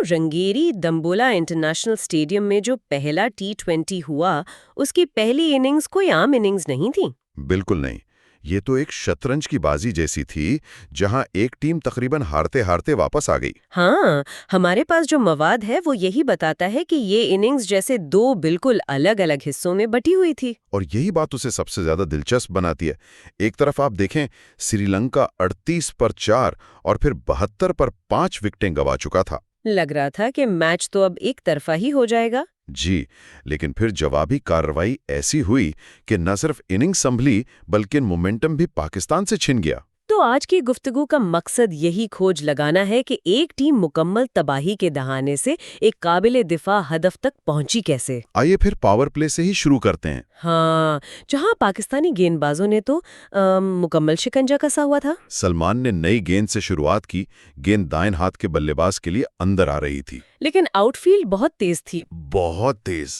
रंगेरी Dambulla international stadium में जो पहला T20 हुआ, उसकी पहली इनिंग्स कोई आम इनिंग्स नहीं थी। बिल्कुल नहीं। ये तो एक शतरंज की बाजी जैसी थी, जहां एक टीम तकरीबन हारते हारते वापस आ गई। हाँ, हमारे पास जो मवाद है वो यही बताता है कि ये इनिंग्स जैसे दो बिल्कुल अलग-अलग हिस्सों में बटी हुई थी। और यही बात उसे सबसे ज्यादा दिलचस्प बनाती है। एक तरफ आप देखें, श्रीलंका 38 पर 4 और फिर 72 पर 5 विकेटें गंवा चुका था। लग रहा था कि मैच तो अब एक तरफा ही हो जाएगा। जी, लेकिन फिर जवाबी कार्रवाई ऐसी हुई कि न सिर्फ इनिंग संभली, बल्कि मोमेंटम भी पाकिस्तान से छिन गया। तो आज की गुफ्तगू का मकसद यही खोज लगाना है कि एक टीम मुकम्मल तबाही के दहाने से एक काबिले दिफा हदफ तक पहुंची कैसे। आइए फिर पावर प्ले से ही शुरू करते हैं। हाँ, जहां पाकिस्तानी गेंदबाजों ने तो मुकम्मल शिकंजा कसा हुआ था। सलमान ने नई गेंद से शुरुआत की। गेंद दाएं हाथ के बल्लेबाज के लिए अंदर आ रही थी, लेकिन आउटफील्ड बहुत तेज थी। बहुत तेज।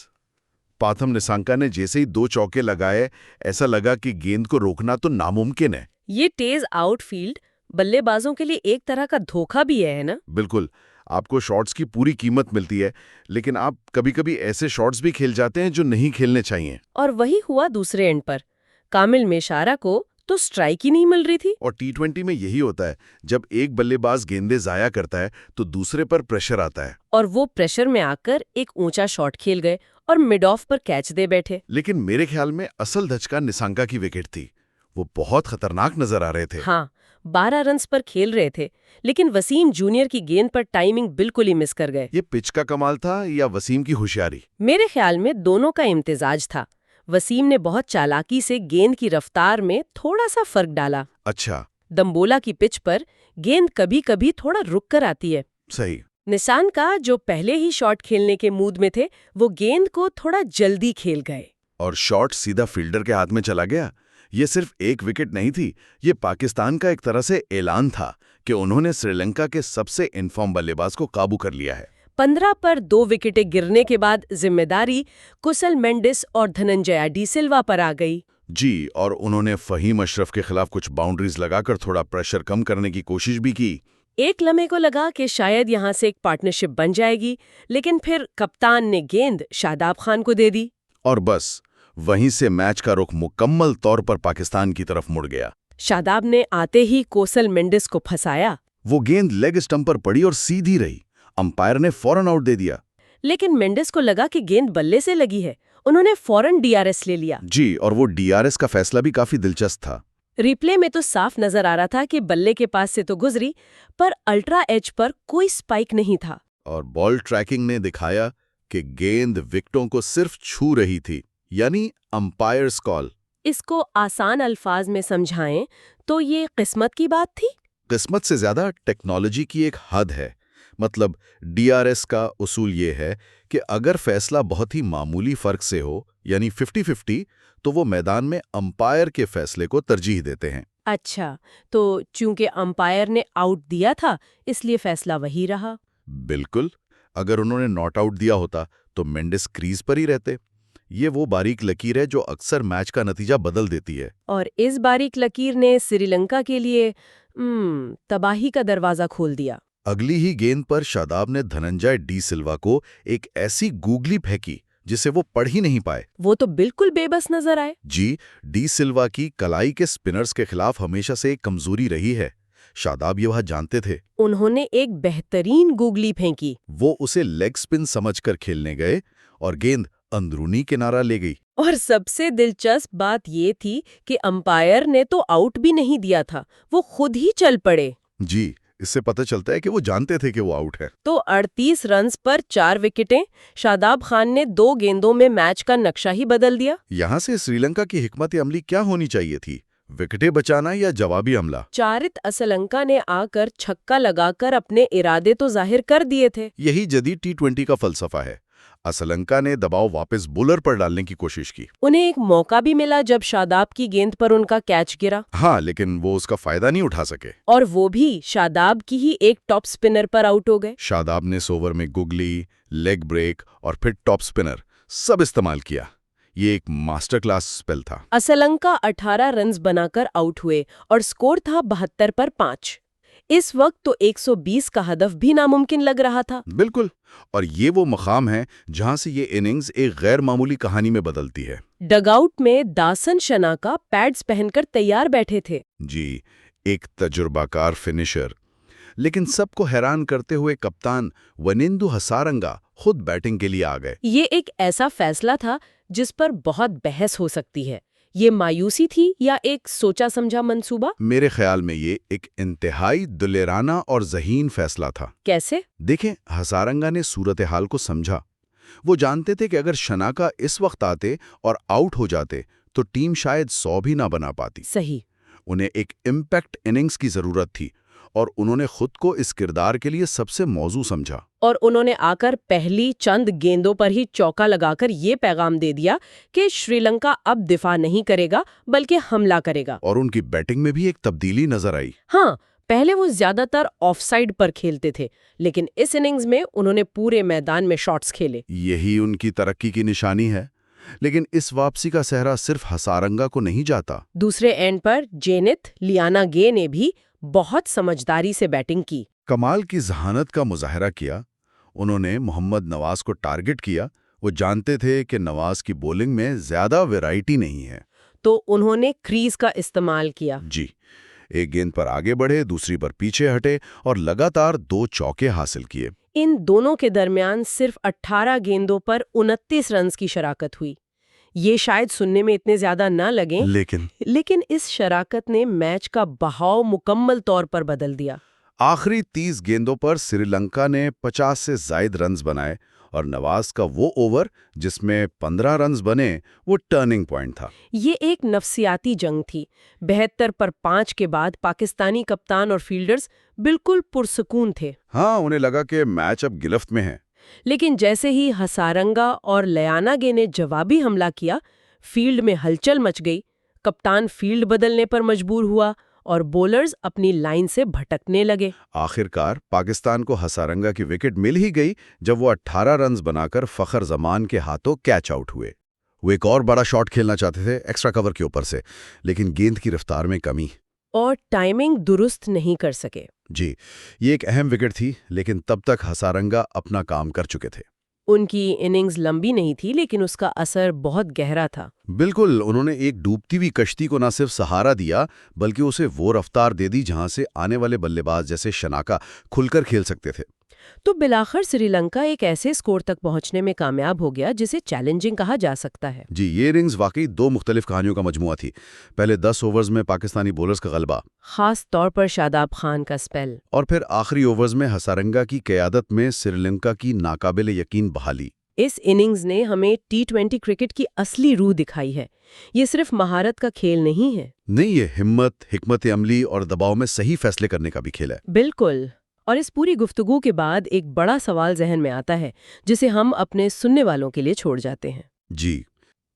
पाथम निसांका ने जैसे ही 2 चौके लगाए, ऐसा लगा कि गेंद को रोकना तो नामुमकिन है। ये तेज आउटफील्ड बल्लेबाजों के लिए एक तरह का धोखा भी है ना? बिल्कुल। आपको शॉट्स की पूरी कीमत मिलती है, लेकिन आप कभी-कभी ऐसे शॉट्स भी खेल जाते हैं जो नहीं खेलने चाहिए। और वही हुआ दूसरे एंड पर। कामिल मेशारा को तो स्ट्राइक ही नहीं मिल रही थी। और T20 में यही होता है, जब एक बल्लेबाज गेंदें जाया करता है तो दूसरे पर प्रेशर आता है। और वो प्रेशर में आकर एक ऊंचा शॉट खेल गए और मिड ऑफ पर कैच दे बैठे। लेकिन मेरे ख्याल में असल धचका निसांका की विकेट थी। वो बहुत खतरनाक नजर आ रहे थे। हाँ, 12 रन्स पर खेल रहे थे, लेकिन वसीम जूनियर की गेंद पर टाइमिंग बिल्कुल ही मिस कर गए। ये पिच का कमाल था या वसीम की होशियारी? मेरे ख्याल में दोनों का इम्तिजाज था। वसीम ने बहुत चालाकी से गेंद की रफ्तार में थोड़ा सा फर्क डाला। अच्छा। दम्बोला की पिच पर गेंद कभी-कभी थोड़ा रुक कर आती है। सही। निशान का जो पहले ही शॉट खेलने के मूड में थे, वो गेंद को थोड़ा जल्दी खेल गए। और शॉट सीधा फील्डर के हाथ में चला गया। ये सिर्फ एक विकेट नहीं थी, ये पाकिस्तान का एक तरह से ऐलान था कि उन्होंने श्रीलंका के सबसे इनफॉर्म बल्लेबाज को काबू कर लिया है। 15 पर 2 विकेटें गिरने के बाद जिम्मेदारी कुशल मेंडिस और धनंजया डी सिल्वा पर आ गई। जी, और उन्होंने फहीम अशरफ के खिलाफ कुछ बाउंड्रीज लगाकर थोड़ा प्रेशर कम करने की कोशिश भी की। एक लम्हे को लगा कि शायद यहां से एक पार्टनरशिप बन जाएगी, लेकिन फिर कप्तान ने गेंद शादाब खान को दे दी। और बस वहीं से मैच का रुख मुकम्मल तौर पर पाकिस्तान की तरफ मुड़ गया। शादाब ने आते ही कोसल मेंडिस को फंसाया। वो गेंद लेग स्टंप पर पड़ी और सीधी रही। अंपायर ने फौरन आउट दे दिया। लेकिन मेंडिस को लगा कि गेंद बल्ले से लगी है। उन्होंने फौरन डीआरएस ले लिया। जी, और वो डीआरएस का फैसला भी काफी दिलचस्प था। रिप्ले में तो साफ नजर आ रहा था कि बल्ले के पास से तो गुजरी, पर अल्ट्रा एज पर कोई स्पाइक नहीं था। और बॉल ट्रैकिंग ने दिखाया कि गेंद विकेटों को सिर्फ छू रही थी, यानी अंपायर्स कॉल। इसको आसान अल्फाज में समझाएं तो ये किस्मत की बात थी। किस्मत से ज्यादा टेक्नोलॉजी की एक हद है। मतलब डीआरएस का उसूल ये है कि अगर फैसला बहुत ही मामूली फर्क से हो, यानी 50-50, तो वो मैदान में अंपायर के फैसले को तरजीह देते हैं। अच्छा, तो चूंकि अंपायर ने आउट दिया था, इसलिए फैसला वही रहा। बिल्कुल। अगर उन्होंने नॉट आउट दिया होता तो मेंडिस क्रीज पर ही रहते। ये वो बारीक लकीर है जो अक्सर मैच का नतीजा बदल देती है। और इस बारीक लकीर ने श्रीलंका के लिए तबाही का दरवाजा खोल दिया। अगली ही गेंद पर शादाब ने धनंजय डी सिल्वा को एक ऐसी गूगली फेंकी जिसे वो पढ़ ही नहीं पाए। वो तो बिल्कुल बेबस नजर आए। जी, डी सिल्वा की कलाई के स्पिनर्स के खिलाफ हमेशा से एक कमजोरी रही है। शादाब ये वह जानते थे। उन्होंने एक बेहतरीन गूगली फेंकी। वो उसे लेग स्पिन समझकर खेलने गए और गेंद अंदरूनी किनारा ले गई। और सबसे दिलचस्प बात ये थी कि अंपायर ने तो आउट भी नहीं दिया था, वो खुद ही चल पड़े। जी, इससे पता चलता है कि वो जानते थे कि वो आउट है। तो 38 रन्स पर 4 विकेटें। शादाब खान ने 2 गेंदों में मैच का नक्शा ही बदल दिया। यहाँ से श्रीलंका की हिकमत अमली क्या होनी चाहिए थी? विकेटें बचाना या जवाबी हमला? चारित असलंका ने आकर छक्का लगाकर अपने इरादे तो जाहिर कर दिए थे। यही जदीद T20 का फलसफा है। असलंका ने दबाव वापस बॉलर पर डालने की कोशिश की। उन्हें एक मौका भी मिला जब शादाब की गेंद पर उनका कैच गिरा। हाँ, लेकिन वो उसका फायदा नहीं उठा सके। और वो भी शादाब की ही एक टॉप स्पिनर पर आउट हो गए। शादाब ने इस ओवर में गुगली, लेग ब्रेक और फिर टॉप स्पिनर सब इस्तेमाल किया। ये एक मास्टर क्लास स्पेल था। असलंका 18 रन्स बनाकर आउट हुए और स्कोर था 72 पर 5। इस वक्त तो 120 का हदफ भी नामुमकिन लग रहा था। बिल्कुल। और ये वो मकाम है जहां से ये इनिंग्स एक गैर मामूली कहानी में बदलती है। डगआउट में दासन शनाका पैड्स पहनकर तैयार बैठे थे। जी, एक तजुर्बाकार फिनिशर। लेकिन सबको हैरान करते हुए कप्तान वनिंदु हसारंगा खुद बैटिंग के लिए आ गए। ये एक ऐसा फैसला था जिस पर बहुत बहस हो सकती है। ये मायूसी थी या एक सोचा समझा मंसूबा? मेरे ख्याल में ये एक इंतहाई दुलेराना और ज़हीन फैसला था। कैसे? देखें, हसारंगा ने सूरत हाल को समझा। वो जानते थे कि अगर शनाका इस वक्त आते और आउट हो जाते तो टीम शायद 100 भी ना बना पाती। सही। उन्हें एक इम्पैक्ट इनिंग्स की ज़रूरत थी और उन्होंने खुद को इस किरदार के लिए सबसे मौजू समझा। और उन्होंने आकर पहली चंद गेंदों पर ही चौका लगाकर ये पैगाम दे दिया कि श्रीलंका अब दिफा नहीं करेगा बल्कि हमला करेगा। और उनकी बैटिंग में भी एक तब्दीली नजर आई। हाँ, पहले वो ज्यादातर ऑफसाइड पर खेलते थे, लेकिन इस इनिंग्स में उन्होंने पूरे मैदान में शॉट्स खेले। यही उनकी तरक्की की निशानी है। लेकिन इस वापसी का सहरा सिर्फ हसारंगा को नहीं जाता। दूसरे एंड पर जेनिथ लियाना-गे ने भी बहुत समझदारी से बैटिंग की। कमाल की जहानत का मुजाहरा किया। उन्होंने मोहम्मद नवाज को टारगेट किया। वो जानते थे कि नवाज की बॉलिंग में ज्यादा वैरायटी नहीं है। तो उन्होंने क्रीज का इस्तेमाल किया। जी, एक गेंद पर आगे बढ़े, दूसरी पर पीछे हटे और लगातार 2 चौके हासिल किए। इन दोनों के दरमियान सिर्फ 18 गेंदों पर 29 रन्स की शराकत हुई। ये शायद सुनने में इतने ज्यादा न लगें, लेकिन इस शराकत ने मैच का बहाव मुकम्मल तौर पर बदल दिया। आखिरी 30 गेंदों पर श्रीलंका ने 50 से ज्यादा रन्स बनाए और नवाज का वो ओवर जिसमें 15 रन्स बने वो टर्निंग पॉइंट था। ये एक नफसियाती जंग थी। 72 पर 5 के बाद पाकिस्तानी कप्तान और फील्डर्स बिल्कुल पुरसुकून थे। हाँ, उन्हें लगा कि मैच अब गिरफ्त में है। लेकिन जैसे ही हसारंगा और लियाना-गे ने जवाबी हमला किया, फील्ड में हलचल मच गई। कप्तान फील्ड बदलने पर मजबूर हुआ और बॉलर्स अपनी लाइन से भटकने लगे। आखिरकार पाकिस्तान को हसारंगा की विकेट मिल ही गई जब वो 18 रन्स बनाकर फखर जमान के हाथों कैच आउट हुए। वो एक और बड़ा शॉट खेलना चाहते थे एक्स्ट्रा कवर के ऊपर से, लेकिन गेंद की रफ्तार में कमी और टाइमिंग दुरुस्त नहीं कर सके। जी, ये एक अहम विकेट थी, लेकिन तब तक हसारंगा अपना काम कर चुके थे। उनकी इनिंग्स लंबी नहीं थी, लेकिन उसका असर बहुत गहरा था। बिल्कुल, उन्होंने एक डूबती हुई कश्ती को न सिर्फ सहारा दिया बल्कि उसे वो रफ्तार दे दी जहां से आने वाले बल्लेबाज जैसे शनाका खुलकर खेल सकते थे। तो बिलाखिर श्रीलंका एक ऐसे स्कोर तक पहुंचने में कामयाब हो गया जिसे चैलेंजिंग कहा जा सकता है। जी, ये इनिंग्स वाकई 2 मुख्तलिफ कहानियों का मजमुआ थी। पहले 10 ओवर्स में पाकिस्तानी बॉलर्स का गलबा, खास तौर पर शादाब खान का स्पेल, और फिर आखिरी ओवर्स में हसारंगा की क़यादत में श्रीलंका की नाकाबिले यकीन बहाली। इस इनिंग्स ने हमें T20 क्रिकेट की असली रूह दिखाई है। ये सिर्फ महारत का खेल नहीं है। नहीं, ये हिम्मत, हिकमत अमली और दबाव में सही फैसले करने का भी खेल है। बिल्कुल। और इस पूरी गुफ्तगू के बाद एक बड़ा सवाल जहन में आता है जिसे हम अपने सुनने वालों के लिए छोड़ जाते हैं। जी,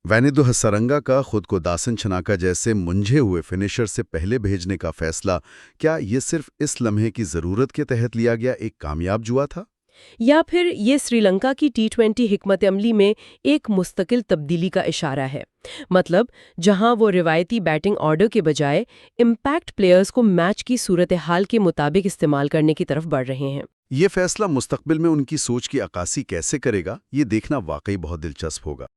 वनिंदु हसारंगा का खुद को दासन शनाका जैसे मुंझे हुए फिनिशर से पहले भेजने का फैसला, क्या ये सिर्फ इस लम्हे की ज़रूरत के तहत लिया गया एक कामयाब जुआ था? या फिर ये श्रीलंका की T20 हिकमत अमली में एक मुस्तकिल तब्दीली का इशारा है? मतलब जहां वो रिवायती बैटिंग ऑर्डर के बजाय इम्पैक्ट प्लेयर्स को मैच की सूरत हाल के मुताबिक इस्तेमाल करने की तरफ बढ़ रहे हैं। ये फैसला मुस्तकबिल में उनकी सोच की अक्कासी कैसे करेगा, ये देखना वाकई बहुत दिलचस्प होगा।